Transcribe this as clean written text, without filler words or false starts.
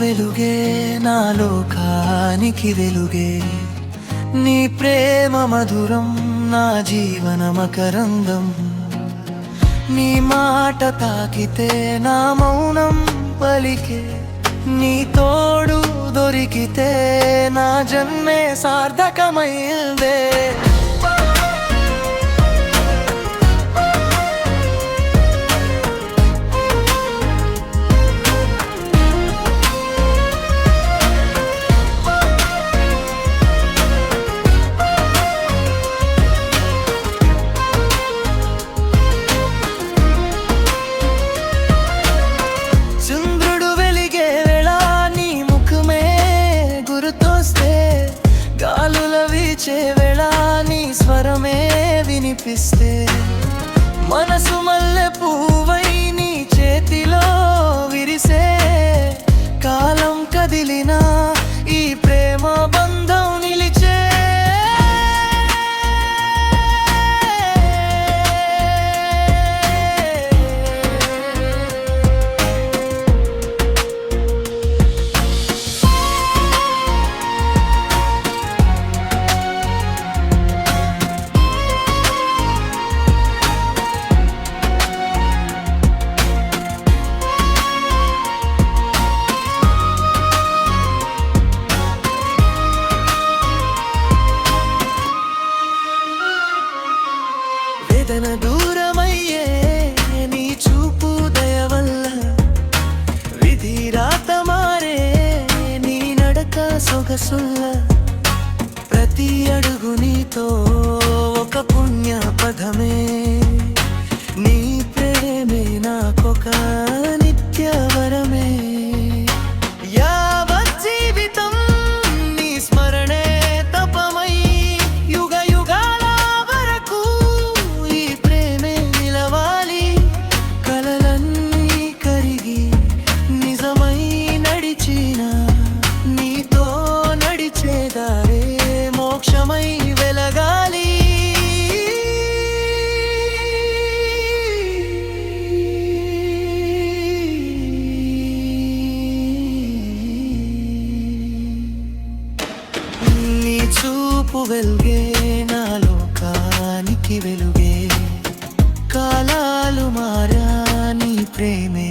వెలుగే నా లోకానికి వెలుగే, నీ ప్రేమ మధురం నా జీవన మకరందం. నీ మాట తాకితే నా మౌనం పలికే, నీ తోడు దొరికితే నా జన్మే సార్థకమైందే. గాలుల వీచే వేళ నీ స్వరమే వినిపిస్తే, మనసు మల్లె పువ్వై నీ చేతిలో విరిసే, కాలం కదిలినా ఈ ప్రేమ బంధం నిలిచే. వేదన దూరమయ్యే నీ చూపు దయ వల్ల, విధి రాత మారే నీ నడక సొగసుల్ల, ప్రతి అడుగు నీతో ఒక పుణ్య పదమే, నీ ప్రేమే నాకొక నిత్య వరమే. యావత్ జీవితం నీ స్మరణే తపమై, యుగ యుగాల వరకు ఈ ప్రేమే నిలవాలి. కలలన్నీ కరిగి నిజమై నడిచిన, నీతో నడిచేదారే మోక్షమై వెలగాలి. నీ చూపు వెలుగే నా లోకానికి వెలుగే, కాలాలు మారా నీ ప్రేమే